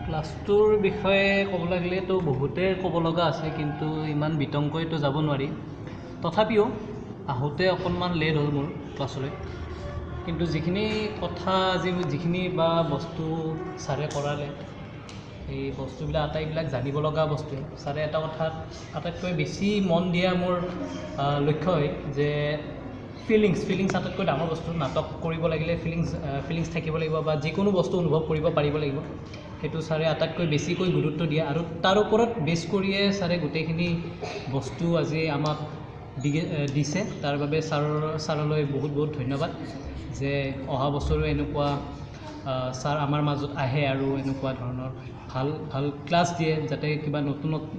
ক্লাছটোৰ বিষয়ে ক'ব লাগিলেতো বহুতেই ক'ব লগা আছে, কিন্তু ইমান বিতংকৈতো যাব নোৱাৰি। তথাপিও আহোঁতে অকণমান লেট হ'ল মোৰ ক্লাছলৈ, কিন্তু যিখিনি কথা যিখিনি বা বস্তু ছাৰে কৰালে, এই বস্তুবিলাক আটাইবিলাক জানিব লগা বস্তু। ছাৰে এটা কথাত আটাইতকৈ বেছি মন দিয়া মোৰ লক্ষ্য হয় যে ফিলিংছ আটাইতকৈ ডাঙৰ বস্তু। নাটক কৰিব লাগিলে ফিলিংছ থাকিব লাগিব, বা যিকোনো বস্তু অনুভৱ কৰিব পাৰিব লাগিব। সেইটো ছাৰে আটাইতকৈ বেছিকৈ গুৰুত্ব দিয়ে, আৰু তাৰ ওপৰত বেছ কৰিয়ে ছাৰে গোটেইখিনি বস্তু আজি আমাক দিছে। তাৰ বাবে ছাৰলৈ বহুত বহুত ধন্যবাদ, যে অহা বছৰো এনেকুৱা ছাৰ আমাৰ মাজত আহে আৰু এনেকুৱা ধৰণৰ ভাল ক্লাছ দিয়ে, যাতে কিবা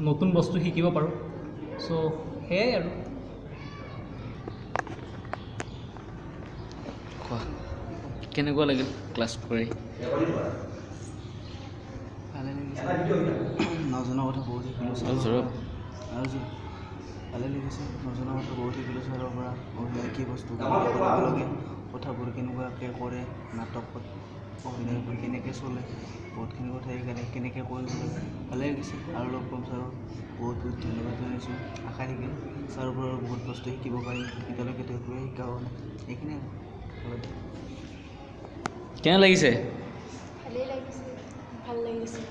নতুন বস্তু শিকিব পাৰোঁ। চ' সেয়াই আৰু। কেনেকুৱা লাগিল ক্লাছ কৰি? ভালে লাগিছে, নজনা কথা বহুত শিকিলোঁ ভালে লাগিছে, নজনা কথা বহুত শিকিলোঁ ছাৰৰ পৰা। কি বস্তু কেনেকৈ কৰিব লাগে, কথাবোৰ কেনেকুৱাকৈ কৰে, নাটকত অভিনয়বোৰ কেনেকৈ চলে, বহুতখিনি কথা শিকালে, কেনেকৈ কৰিব লাগে। ভালে লাগিছে, আৰু লগ পাম ছাৰক। বহুত বহুত ধন্যবাদ জনাইছোঁ। আশা থাকিল ছাৰৰ পৰা বহুত বস্তু শিকিব পাৰিম, এতিয়ালৈকে তেওঁটোৱে শিকা হোৱা নাই। এইখিনিয়ে আৰু। কেনে লাগিছে? ভালেই লাগিছে, ভাল লাগিছে।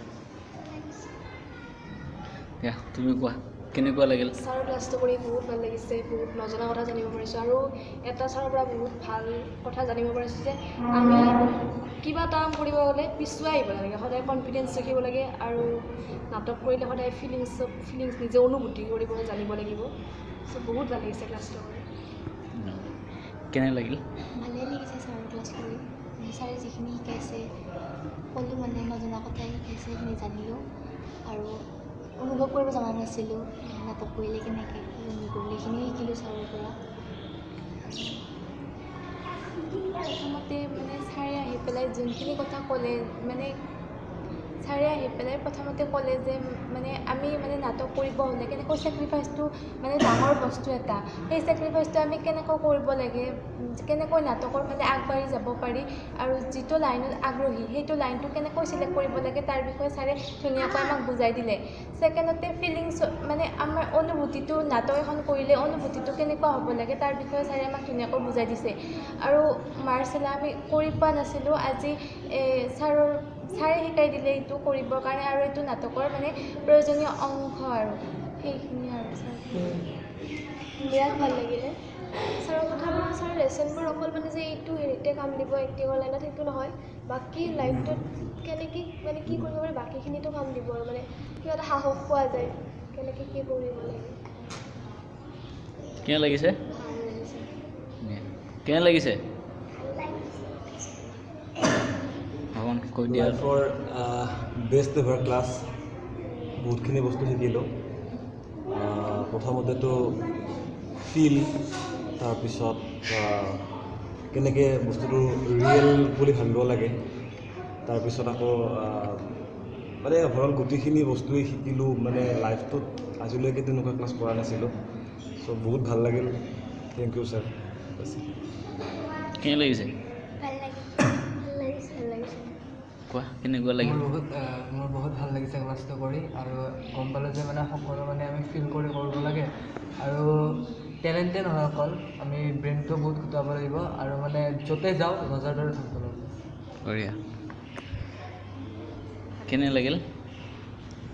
তুমি কোৱা, কেনেকুৱা লাগিল? ছাৰৰ ক্লাছটো কৰি বহুত ভাল লাগিছে, বহুত নজনা কথা জানিব পাৰিছোঁ, আৰু এটা ছাৰৰ পৰা বহুত ভাল কথা জানিব পাৰিছোঁ যে আমি কিবা এটা কাম কৰিব গ'লে পিছুৱাই আহিব নালাগে, সদায় কনফিডেঞ্চ ৰাখিব লাগে, আৰু নাটক কৰিলে সদায় ফিলিংছ নিজে অনুভূতি কৰিব জানিব লাগিব। চ' বহুত ভাল লাগিছে ক্লাছটো কৰি। কেনে লাগিল? ভালেই লাগিছে ছাৰৰ ক্লাছ কৰি। ছাৰে যিখিনি শিকাইছে, সকলো মানে নজনা কথাই শিকাইছে, সেইখিনি জানিলোঁ, আৰু অনুভৱ কৰিব জনা নাছিলোঁ। নাটক কৰিলে কেনেকৈ অনুভৱ কৰিলে সেইখিনিও শিকিলোঁ ছাৰৰ পৰা। প্ৰথমতে মানে ছাৰে আহি পেলাই যোনখিনি কথা ক'লে, মানে ছাৰে আহি পেলাই প্ৰথমতে ক'লে যে মানে আমি মানে নাটক কৰিব হ'লে কেনেকৈ ছেক্ৰিফাইচটো মানে ডাঙৰ বস্তু এটা, সেই ছেক্ৰিফাইচটো আমি কেনেকৈ কৰিব লাগে, কেনেকৈ নাটকৰ ফালে আগবাঢ়ি যাব পাৰি, আৰু যিটো লাইনত আগ্ৰহী সেইটো লাইনটো কেনেকৈ চিলেক্ট কৰিব লাগে, তাৰ বিষয়ে ছাৰে ধুনীয়াকৈ আমাক বুজাই দিলে। ছেকেণ্ডতে ফিলিংছ, মানে আমাৰ অনুভূতিটো, নাটক এখন কৰিলে অনুভূতিটো কেনেকুৱা হ'ব লাগে তাৰ বিষয়ে ছাৰে আমাক ধুনীয়াকৈ বুজাই দিছে। আৰু মাৰ্চেলা আমি কৰি পোৱা নাছিলোঁ, আজি ছাৰে শিকাই দিলে এইটো কৰিবৰ কাৰণে, আৰু এইটো নাটকৰ মানে প্ৰয়োজনীয় অংশ, আৰু সেইখিনি আৰু বিৰাট ভাল লাগিলে ছাৰৰ কথাবোৰ। ছাৰৰ লেচনবোৰ অকল মানে যে এইটো হেৰিতে কাম দিব এক্টিঙৰ লাইনত, সেইটো নহয়, বাকী লাইফটোত কেনেকৈ মানে কি কৰিব পাৰে বাকীখিনিতো কাম দিব, আৰু মানে কিবা এটা সাহস পোৱা যায় কেনেকৈ কি কৰিব লাগে। কেনে লাগিছে? ভাল লাগিছে। কেনে লাগিছে? কৈ দিয়া। লাইফৰ বেষ্ট এভাৰ ক্লাছ, বহুতখিনি বস্তু শিকিলোঁ। প্ৰথমতেতো ফিল, তাৰপিছত কেনেকৈ বস্তুটো ৰিয়েল বুলি ভাবিব লাগে, তাৰপিছত আকৌ মানে অভাৰঅল গোটেইখিনি বস্তুৱেই শিকিলোঁ। মানে লাইফটোত আজিলৈকে তেনেকুৱা ক্লাছ কৰা নাছিলোঁ, চ' বহুত ভাল লাগিল। Thank you sir. কেনে লাগিছে? কোৱা, কেনেকুৱা লাগিল? মোৰ বহুত ভাল লাগিছে ক্লাছটো কৰি, আৰু গম পালোঁ যে মানে সকলো মানে আমি ফিল কৰি কৰিব লাগে, আৰু টেলেণ্টে নহয় অকল, আমি ব্ৰেইনটো বহুত খটাব লাগিব, আৰু মানে য'তে যাওঁ ৰজাৰ দৰে থাকিব লাগিব। বঢ়িয়া। কেনে লাগিল?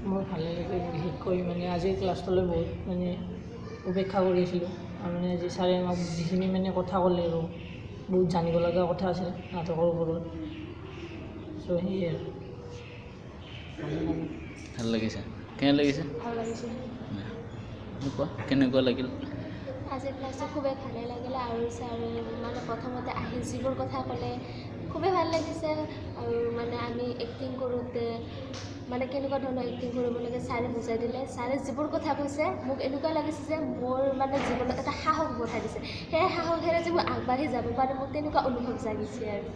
মোৰ ভালে লাগিল বিশেষকৈ, মানে আজিৰ ক্লাছটোলৈ বহুত মানে অপেক্ষা কৰি আছিলোঁ, আৰু মানে আজি ছাৰে আমাক যিখিনি মানে কথা ক'লে, আৰু বহুত জানিব লগা কথা আছে নাটকৰ ওপৰত। চ' সেয়ে আৰু ভাল লাগিছে। কেনে লাগিছে? ভাল লাগিছে। কোৱা, কেনেকুৱা লাগিল? আজিৰ ক্লাছটো খুবেই ভালেই লাগিলে, আৰু ছাৰে মানে প্ৰথমতে আহি যিবোৰ কথা ক'লে খুবেই ভাল লাগিছে, আৰু মানে আমি এক্টিং কৰোঁতে মানে কেনেকুৱা ধৰণৰ এক্টিং কৰিব লাগে ছাৰে বুজাই দিলে। ছাৰে যিবোৰ কথা কৈছে মোক এনেকুৱা লাগিছে যে মোৰ মানে জীৱনত এটা সাহস বঢ়াই দিছে, সেই সাহসেৰে যে মই আগবাঢ়ি যাব পাৰোঁ, মোক তেনেকুৱা অনুভৱ জাগিছে। আৰু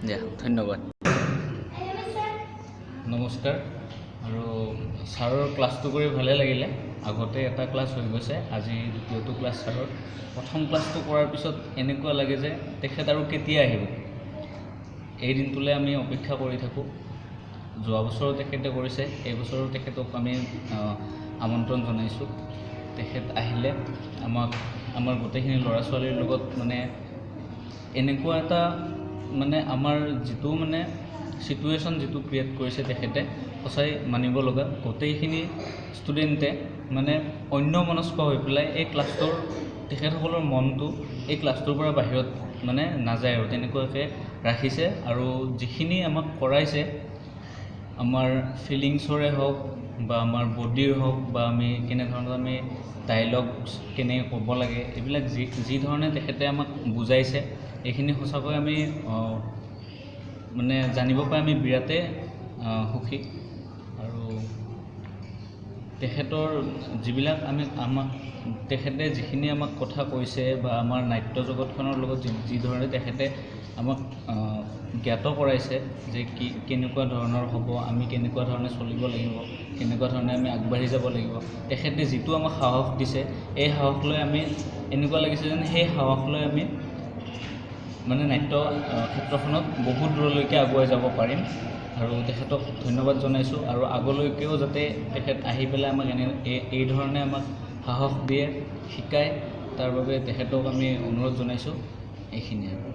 দিয়া, ধন্যবাদ। নমস্কাৰ। আৰু ছাৰৰ ক্লাছটো কৰি ভালে লাগিলে। আগতে এটা ক্লাছ হৈ গৈছে, আজি দ্বিতীয়টো ক্লাছ ছাৰৰ। প্ৰথম ক্লাছটো কৰাৰ পিছত এনেকুৱা লাগে যে তেখেত আৰু কেতিয়া আহিব, এই দিনটোলৈ আমি অপেক্ষা কৰি থাকোঁ। যোৱা বছৰো তেখেতে কৰিছে, এইবছৰো তেখেতক আমি আমন্ত্ৰণ জনাইছোঁ। তেখেত আহিলে আমাৰ গোটেইখিনি ল'ৰা ছোৱালীৰ লগত মানে এনেকুৱা এটা মানে আমাৰ যিটো মানে চিটুৱেশ্যন যিটো ক্ৰিয়েট কৰিছে তেখেতে সঁচাই মানিব লগা। গোটেইখিনি ষ্টুডেণ্টে মানে অন্যমনস্ক হৈ পেলাই এই ক্লাছটোৰ তেখেতসকলৰ মনটো এই ক্লাছটোৰ পৰা বাহিৰত মানে নাযায় আৰু তেনেকুৱাকৈ ৰাখিছে। আৰু যিখিনি আমাক কৰাইছে আমাৰ ফিলিংছৰে হওক বা আমাৰ বডিৰ হওক বা আমি কেনেধৰণে আমি ডাইলগ কেনেকৈ ক'ব লাগে এইবিলাক যি ধৰণে তেখেতে আমাক বুজাইছে এইখিনি সঁচাকৈ আমি মানে জানিব পাই আমি বিৰাটেই সুখী। আৰু তেখেতৰ যিবিলাক তেখেতে যিখিনি আমাক কথা কৈছে বা আমাৰ নাট্য জগতখনৰ লগত যি ধৰণে তেখেতে আমাক জ্ঞাত কৰাইছে যে কেনেকুৱা ধৰণৰ হ'ব, আমি কেনেকুৱা ধৰণে চলিব লাগিব, কেনেকুৱা ধৰণে আমি আগবাঢ়ি যাব লাগিব, তেখেতে যিটো আমাক সাহস দিছে এই সাহস লৈ আমি এনেকুৱা লাগিছে যেন সেই সাহস লৈ আমি মানে নাট্য ক্ষেত্ৰখনত বহুত দূৰলৈকে আগুৱাই যাব পাৰিম। আৰু তেখেতক ধন্যবাদ জনাইছোঁ। আৰু আগলৈকেও যাতে তেখেত আহি পেলাই আমাক এই ধৰণে আমাক সাহস দিয়ে, শিকায়, তাৰ বাবে তেখেতক আমি অনুৰোধ জনাইছোঁ। এইখিনিয়ে আৰু